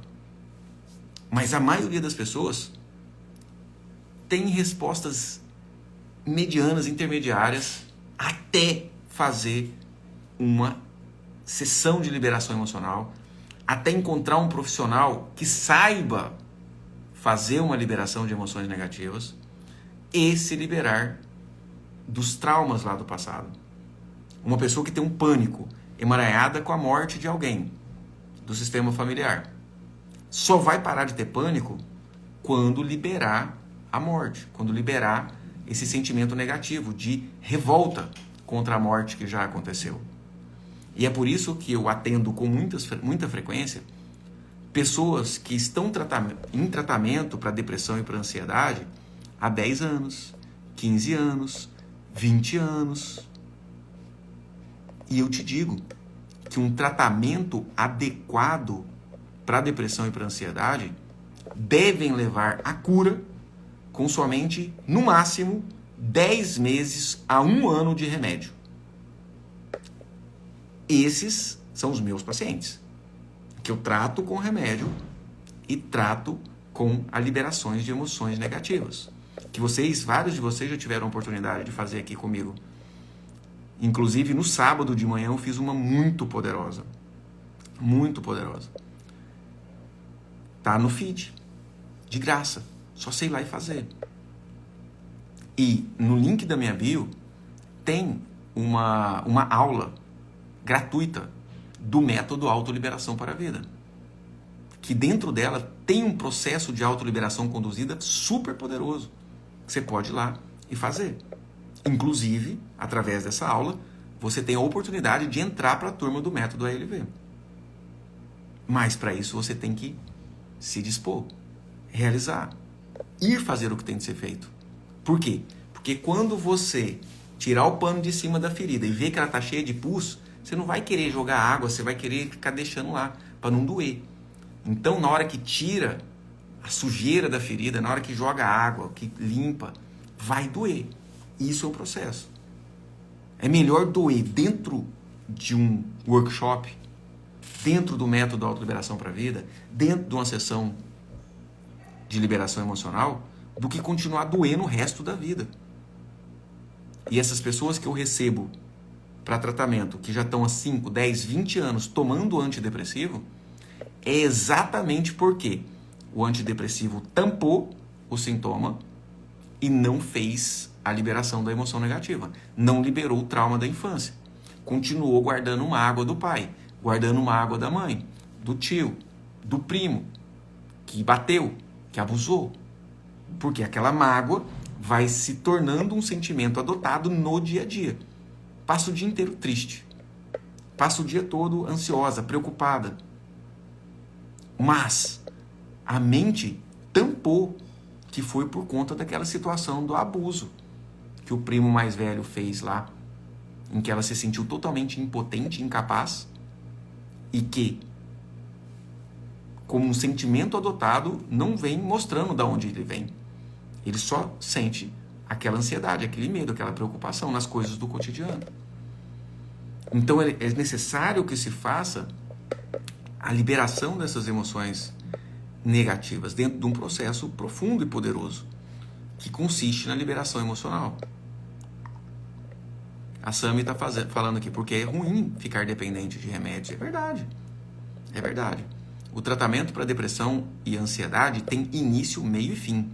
Mas a maioria das pessoas tem respostas medianas, intermediárias, até fazer uma sessão de liberação emocional, até encontrar um profissional que saiba fazer uma liberação de emoções negativas e se liberar dos traumas lá do passado. Uma pessoa que tem um pânico emaranhada com a morte de alguém do sistema familiar. só vai parar de ter pânico quando liberar a morte, quando liberar esse sentimento negativo de revolta contra a morte que já aconteceu. E é por isso que eu atendo com muita frequência pessoas que estão em tratamento para depressão e para ansiedade há 10 anos, 15 anos, 20 anos. E eu te digo que um tratamento adequado para depressão e para ansiedade devem levar à cura com somente, no máximo, 10 meses a 1 ano de remédio. Esses são os meus pacientes, que eu trato com remédio e trato com a liberações de emoções negativas. Que vários de vocês já tiveram a oportunidade de fazer aqui comigo. Inclusive, no sábado de manhã eu fiz uma muito poderosa. Muito poderosa. Tá no feed. De graça. Só sei ir lá e fazer. E no link da minha bio tem uma aula gratuita do método Autoliberação para a Vida. Que dentro dela tem um processo de autoliberação conduzida super poderoso. Que você pode ir lá e fazer. Inclusive, através dessa aula, você tem a oportunidade de entrar para a turma do método ALV. Mas para isso você tem que se dispor, realizar, ir fazer o que tem de ser feito. Por quê? Porque quando você tirar o pano de cima da ferida e ver que ela está cheia de pus, você não vai querer jogar água, você vai querer ficar deixando lá, para não doer. Então, na hora que tira a sujeira da ferida, na hora que joga água, que limpa, vai doer. Isso é um processo. É melhor doer dentro de um workshop, dentro do método Autoliberação para a Vida, dentro de uma sessão de liberação emocional, do que continuar doendo o resto da vida. E essas pessoas que eu recebo para tratamento, que já estão há 5, 10, 20 anos tomando antidepressivo, é exatamente porque o antidepressivo tampou o sintoma e não fez a liberação da emoção negativa. Não liberou o trauma da infância. Continuou guardando uma mágoa do pai, guardando uma mágoa da mãe, do tio, do primo, que bateu, que abusou. Porque aquela mágoa vai se tornando um sentimento adotado no dia a dia. Passa o dia inteiro triste. Passa o dia todo ansiosa, preocupada. Mas a mente tampou que foi por conta daquela situação do abuso que o primo mais velho fez lá, em que ela se sentiu totalmente impotente, incapaz, e que, como um sentimento adotado, não vem mostrando de onde ele vem. Ele só sente aquela ansiedade, aquele medo, aquela preocupação nas coisas do cotidiano. Então é necessário que se faça a liberação dessas emoções negativas dentro de um processo profundo e poderoso, que consiste na liberação emocional. A Sami está falando aqui porque é ruim ficar dependente de remédios. É verdade. É verdade. O tratamento para depressão e ansiedade tem início, meio e fim.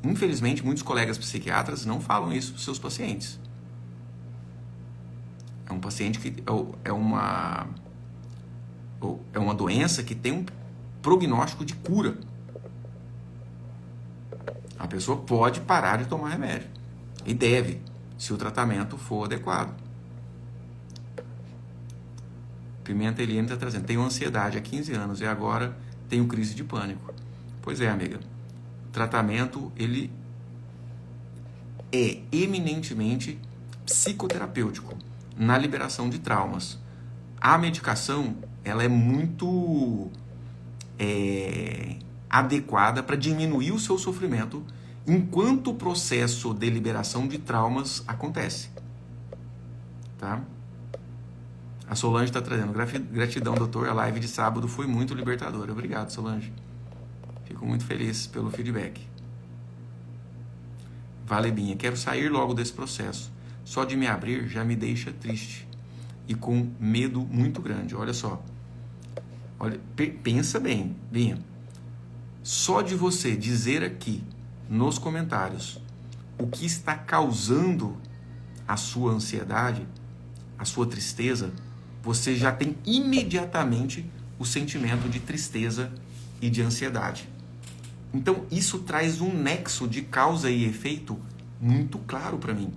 Infelizmente, muitos colegas psiquiatras não falam isso para os seus pacientes. É um paciente que é uma doença que tem um prognóstico de cura. A pessoa pode parar de tomar remédio. E deve, se o tratamento for adequado. Pimenta Eliane está trazendo. Tenho ansiedade há 15 anos e agora tenho crise de pânico. Pois é, amiga. O tratamento, ele é eminentemente psicoterapêutico na liberação de traumas. A medicação, ela é muito adequada para diminuir o seu sofrimento enquanto o processo de liberação de traumas acontece. Tá? A Solange está trazendo. Gratidão, doutor. A live de sábado foi muito libertadora. Obrigado, Solange. Fico muito feliz pelo feedback. Valebinha. Quero sair logo desse processo. Só de me abrir já me deixa triste e com medo muito grande. Olha só. Olha, pensa bem, Binha. Só de você dizer aqui nos comentários o que está causando a sua ansiedade, a sua tristeza, você já tem imediatamente o sentimento de tristeza e de ansiedade. Então, isso traz um nexo de causa e efeito muito claro para mim.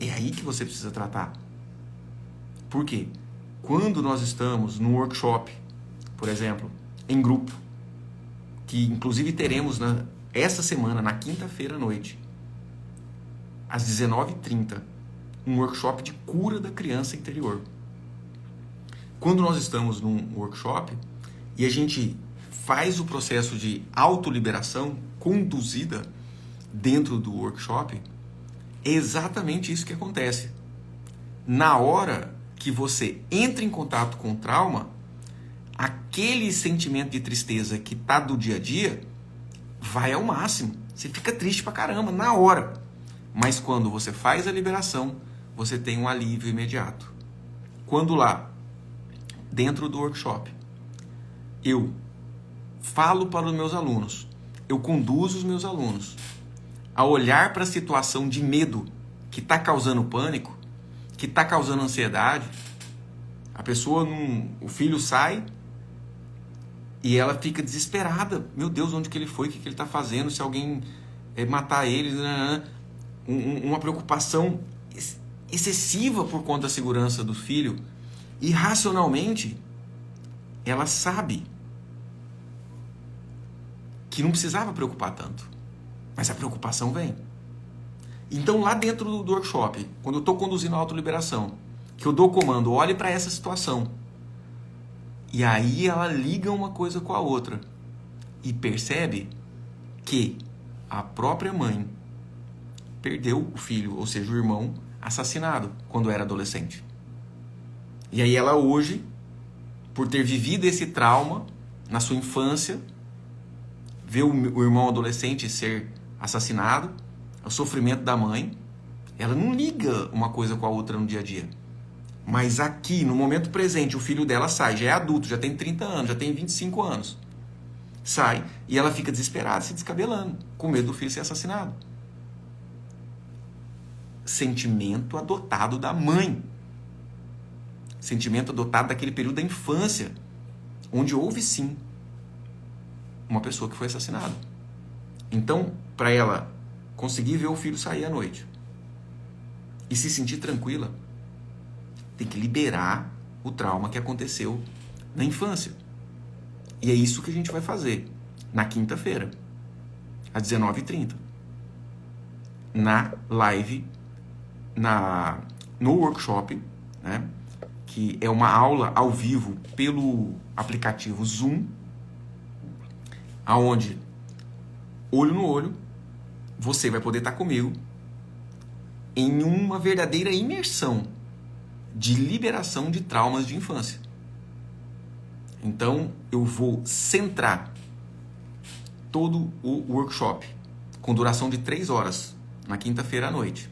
É aí que você precisa tratar. Por quê? Quando nós estamos num workshop, por exemplo, em grupo, que inclusive teremos essa semana, na quinta-feira à noite, às 19h30, um workshop de cura da criança interior. Quando nós estamos num workshop e a gente faz o processo de autoliberação conduzida dentro do workshop, é exatamente isso que acontece. Na hora que você entra em contato com o trauma, aquele sentimento de tristeza que tá do dia a dia vai ao máximo. Você fica triste pra caramba na hora. Mas quando você faz a liberação, você tem um alívio imediato. Quando lá, dentro do workshop, eu falo para os meus alunos, eu conduzo os meus alunos a olhar para a situação de medo que está causando pânico, que está causando ansiedade. A pessoa, o filho sai e ela fica desesperada. Meu Deus, onde que ele foi? O que ele está fazendo? Se alguém matar ele? Uma preocupação excessiva por conta da segurança do filho. E racionalmente, ela sabe que não precisava preocupar tanto. Mas a preocupação vem. Então, lá dentro do workshop, quando eu estou conduzindo a autoliberação, que eu dou o comando, olhe para essa situação. E aí ela liga uma coisa com a outra. E percebe que a própria mãe perdeu o filho, ou seja, o irmão, assassinado quando era adolescente. E aí ela hoje, por ter vivido esse trauma na sua infância, vê o irmão adolescente ser assassinado, o sofrimento da mãe, ela não liga uma coisa com a outra no dia a dia. Mas aqui, no momento presente, o filho dela sai, já é adulto, já tem 30 anos, já tem 25 anos. Sai e ela fica desesperada, se descabelando, com medo do filho ser assassinado. Sentimento adotado da mãe. Sentimento adotado daquele período da infância, onde houve sim uma pessoa que foi assassinada. Então, para ela conseguir ver o filho sair à noite e se sentir tranquila, tem que liberar o trauma que aconteceu na infância. E é isso que a gente vai fazer na quinta-feira, às 19h30. Na live, no workshop, né, que é uma aula ao vivo pelo aplicativo Zoom, aonde, olho no olho, você vai poder estar comigo em uma verdadeira imersão de liberação de traumas de infância. Então, eu vou centrar todo o workshop, com duração de 3 horas, na quinta-feira à noite.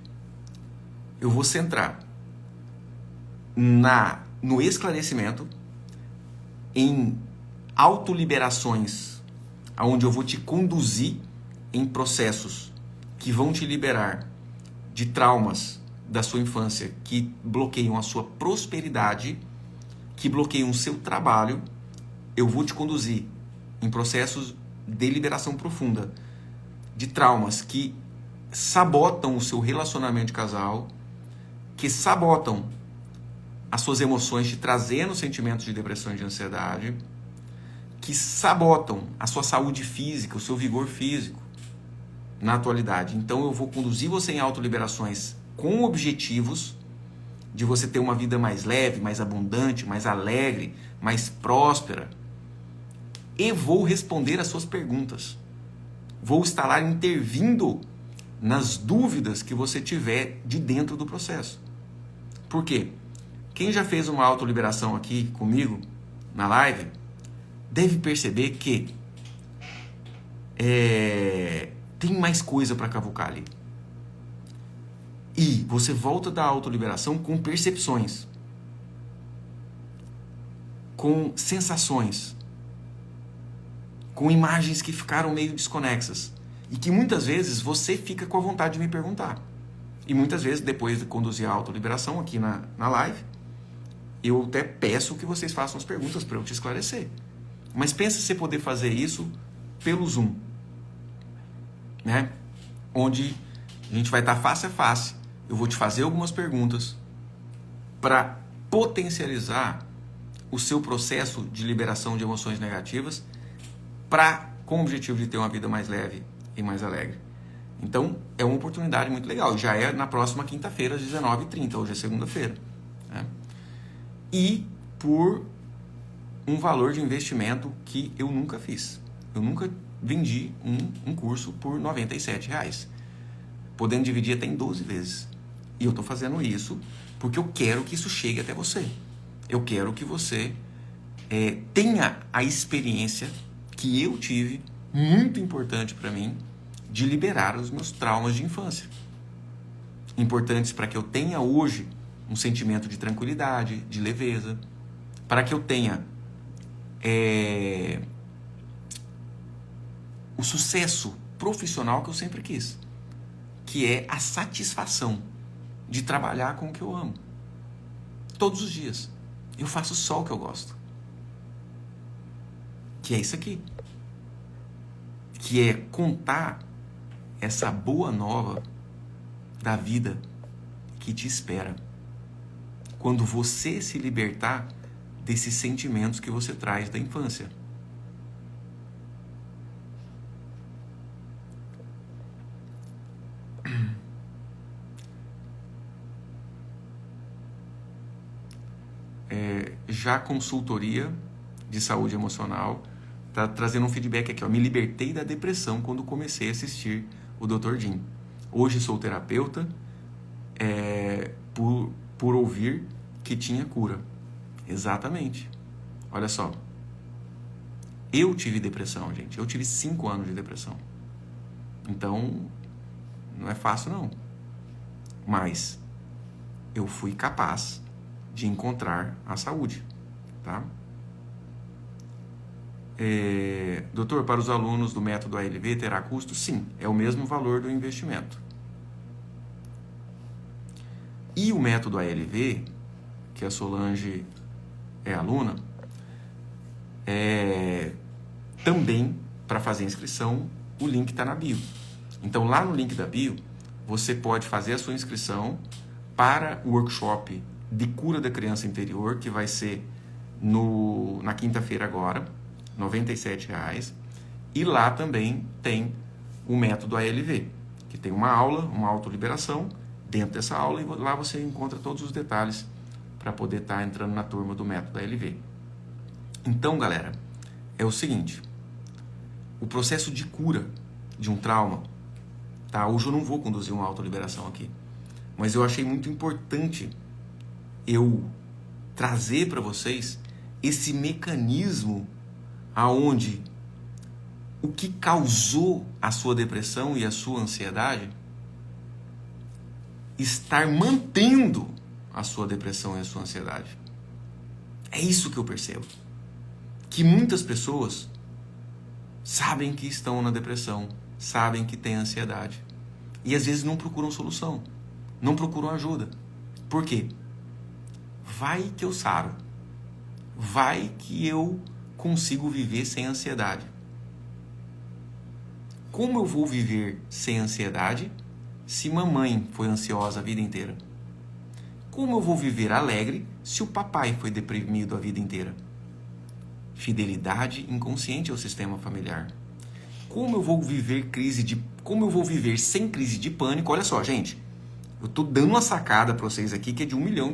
Eu vou centrar no esclarecimento, em autoliberações, onde eu vou te conduzir em processos que vão te liberar de traumas da sua infância que bloqueiam a sua prosperidade, que bloqueiam o seu trabalho. Eu vou te conduzir em processos de liberação profunda de traumas que sabotam o seu relacionamento de casal, que sabotam as suas emoções, te trazendo sentimentos de depressão e de ansiedade, que sabotam a sua saúde física, o seu vigor físico na atualidade. Então eu vou conduzir você em autoliberações com objetivos de você ter uma vida mais leve, mais abundante, mais alegre, mais próspera. E vou responder as suas perguntas. Vou estar lá intervindo nas dúvidas que você tiver de dentro do processo. Por quê? Quem já fez uma autoliberação aqui comigo, na live, deve perceber que tem mais coisa para cavucar ali. E você volta da autoliberação com percepções, com sensações, com imagens que ficaram meio desconexas e que muitas vezes você fica com a vontade de me perguntar. E muitas vezes, depois de conduzir a autoliberação aqui na live, eu até peço que vocês façam as perguntas para eu te esclarecer. Mas pensa você poder fazer isso pelo Zoom, né? Onde a gente vai estar face a face. Eu vou te fazer algumas perguntas para potencializar o seu processo de liberação de emoções negativas com o objetivo de ter uma vida mais leve e mais alegre. Então, é uma oportunidade muito legal. Já é na próxima quinta-feira, às 19h30. Hoje é segunda-feira. Né? E por um valor de investimento que eu nunca fiz. Eu nunca vendi um curso por R$ 97, podendo dividir até em 12 vezes. E eu estou fazendo isso porque eu quero que isso chegue até você. Eu quero que você tenha a experiência que eu tive, muito importante para mim, de liberar os meus traumas de infância. Importantes para que eu tenha hoje um sentimento de tranquilidade, de leveza, para que eu tenha o sucesso profissional que eu sempre quis, que é a satisfação de trabalhar com o que eu amo. Todos os dias. Eu faço só o que eu gosto. Que é isso aqui. Que é contar essa boa nova da vida que te espera quando você se libertar desses sentimentos que você traz da infância. Já a consultoria de saúde emocional está trazendo um feedback aqui. Me libertei da depressão quando comecei a assistir o Dr. Jim. Hoje sou terapeuta por ouvir que tinha cura. Exatamente. Olha só. Eu tive depressão, gente. Eu tive 5 anos de depressão. Então, não é fácil, não. Mas eu fui capaz de encontrar a saúde, tá? Doutor, para os alunos do método ALV terá custo? Sim, é o mesmo valor do investimento. E o método ALV, que a Solange é aluna, também, para fazer a inscrição, o link está na bio. Então, lá no link da bio, você pode fazer a sua inscrição para o workshop de cura da criança interior, que vai ser na quinta-feira agora, R$ 97. E lá também tem o método ALV, que tem uma aula, uma autoliberação dentro dessa aula, e lá você encontra todos os detalhes para poder estar entrando na turma do método ALV. Então, galera, é o seguinte, o processo de cura de um trauma, tá? Hoje eu não vou conduzir uma autoliberação aqui, mas eu achei muito importante eu trazer para vocês esse mecanismo aonde o que causou a sua depressão e a sua ansiedade estar mantendo a sua depressão e a sua ansiedade. É isso que eu percebo. Que muitas pessoas sabem que estão na depressão, sabem que têm ansiedade e às vezes não procuram solução, não procuram ajuda. Por quê? Vai que eu saro. Vai que eu consigo viver sem ansiedade. Como eu vou viver sem ansiedade se mamãe foi ansiosa a vida inteira? Como eu vou viver alegre se o papai foi deprimido a vida inteira? Fidelidade inconsciente ao sistema familiar. Como eu vou viver sem crise de pânico? Olha só, gente. Eu estou dando uma sacada para vocês aqui que é de $1 milhão.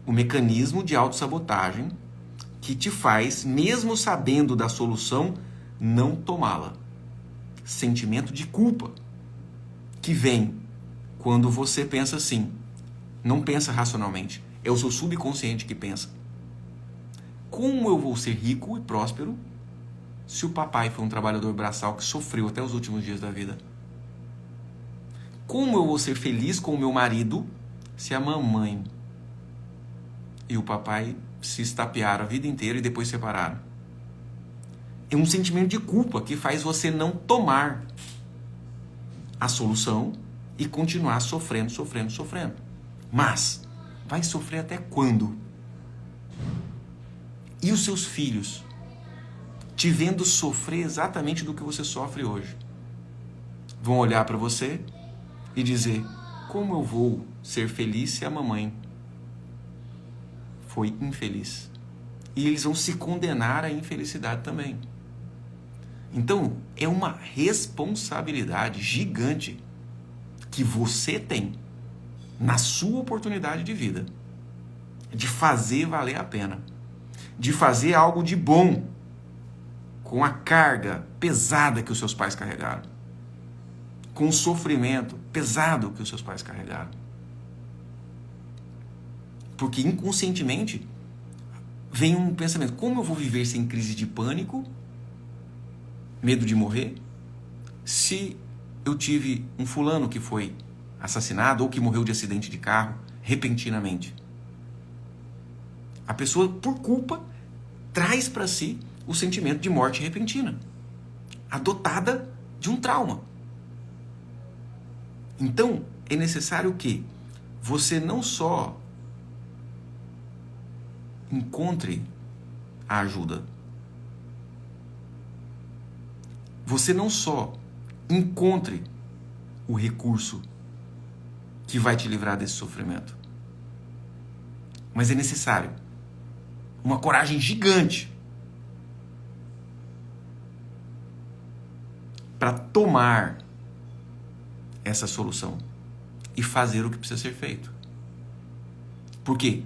O mecanismo de autossabotagem que te faz, mesmo sabendo da solução, não tomá-la. Sentimento de culpa que vem quando você pensa assim. Não pensa racionalmente. É o seu subconsciente que pensa. Como eu vou ser rico e próspero se o papai foi um trabalhador braçal que sofreu até os últimos dias da vida? Como eu vou ser feliz com o meu marido se a mamãe e o papai se estapearam a vida inteira e depois separaram? É um sentimento de culpa que faz você não tomar a solução e continuar sofrendo. Mas vai sofrer até quando? E os seus filhos, te vendo sofrer exatamente do que você sofre hoje, vão olhar para você e dizer: como eu vou ser feliz se a mamãe foi infeliz? E eles vão se condenar à infelicidade também. Então, é uma responsabilidade gigante que você tem na sua oportunidade de vida, de fazer valer a pena, de fazer algo de bom com a carga pesada que os seus pais carregaram, com o sofrimento pesado que os seus pais carregaram. Porque inconscientemente vem um pensamento: como eu vou viver sem crise de pânico, medo de morrer, se eu tive um fulano que foi assassinado ou que morreu de acidente de carro repentinamente? A pessoa, por culpa, traz para si o sentimento de morte repentina, adotada de um trauma. Então, é necessário que você não só encontre a ajuda, você não só encontre o recurso que vai te livrar desse sofrimento, mas é necessário uma coragem gigante para tomar essa solução e fazer o que precisa ser feito. Por quê?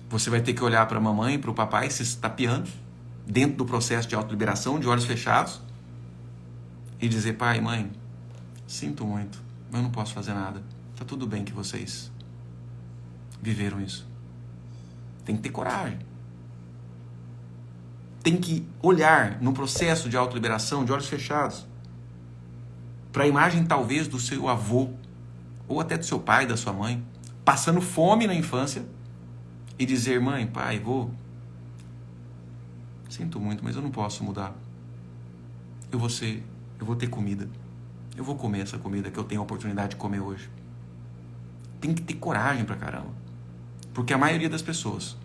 Você vai ter que olhar para a mamãe e para o papai se estapeando dentro do processo de autoliberação, de olhos fechados, e dizer: pai, mãe, sinto muito, mas eu não posso fazer nada. Tá tudo bem que vocês viveram isso. Tem que ter coragem. Tem que olhar no processo de autoliberação, de olhos fechados, para a imagem talvez do seu avô, ou até do seu pai, da sua mãe, passando fome na infância, e dizer: mãe, pai, vô, sinto muito, mas eu não posso mudar. Eu vou ter comida. Eu vou comer essa comida que eu tenho a oportunidade de comer hoje. Tem que ter coragem pra caramba. Porque a maioria das pessoas,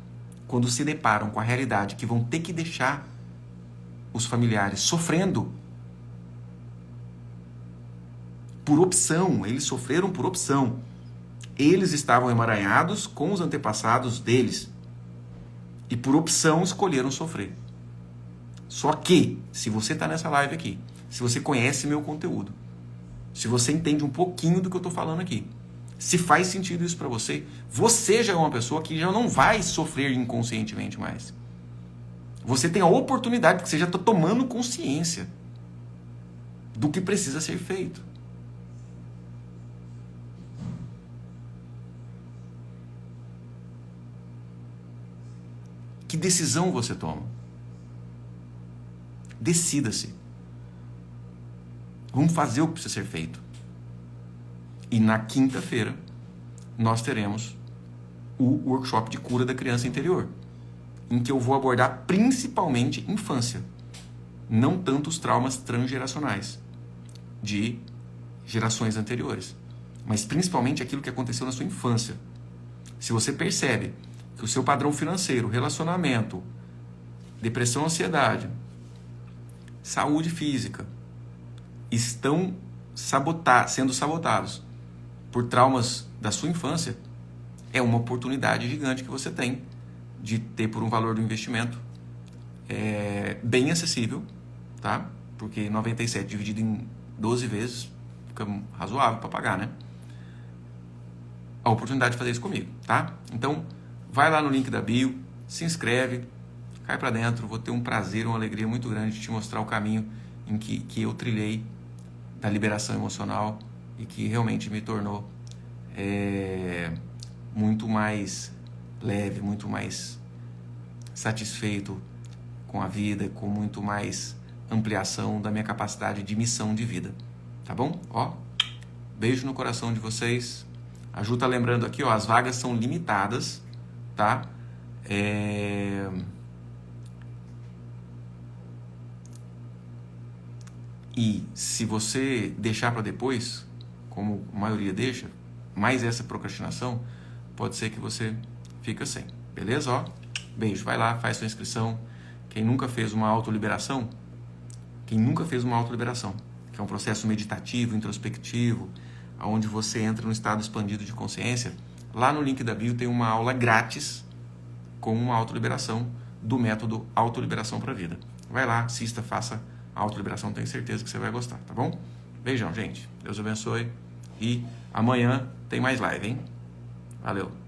quando se deparam com a realidade que vão ter que deixar os familiares sofrendo por opção, eles sofreram por opção. Eles estavam emaranhados com os antepassados deles e por opção escolheram sofrer. Só que, se você está nessa live aqui, se você conhece meu conteúdo, se você entende um pouquinho do que eu estou falando aqui, se faz sentido isso para você, você já é uma pessoa que já não vai sofrer inconscientemente mais. Você tem a oportunidade, porque você já está tomando consciência do que precisa ser feito. Que decisão você toma? Decida-se. Vamos fazer o que precisa ser feito. E na quinta-feira, nós teremos o workshop de cura da criança interior, em que eu vou abordar principalmente infância, não tanto os traumas transgeracionais de gerações anteriores, mas principalmente aquilo que aconteceu na sua infância. Se você percebe que o seu padrão financeiro, relacionamento, depressão, ansiedade, saúde física estão sendo sabotados por traumas da sua infância, é uma oportunidade gigante que você tem de ter por um valor do investimento bem acessível, tá? Porque 97 dividido em 12 vezes fica razoável para pagar, né? A oportunidade de fazer isso comigo, tá? Então, vai lá no link da bio, se inscreve, cai para dentro, vou ter um prazer, uma alegria muito grande de te mostrar o caminho em que eu trilhei da liberação emocional e que realmente me tornou muito mais leve, muito mais satisfeito com a vida, com muito mais ampliação da minha capacidade de missão de vida, tá bom? Ó, beijo no coração de vocês. A Ju tá lembrando aqui, ó, as vagas são limitadas, tá? E se você deixar para depois, como a maioria deixa, mais essa procrastinação, pode ser que você fique sem. Beleza? Ó, Beijo, vai lá, faz sua inscrição. Quem nunca fez uma autoliberação, que é um processo meditativo, introspectivo, onde você entra no estado expandido de consciência, lá no link da bio tem uma aula grátis com uma autoliberação do método Autoliberação para a Vida. Vai lá, assista, faça a autoliberação, tenho certeza que você vai gostar, tá bom? Beijão, gente. Deus abençoe. E amanhã tem mais live, hein? Valeu.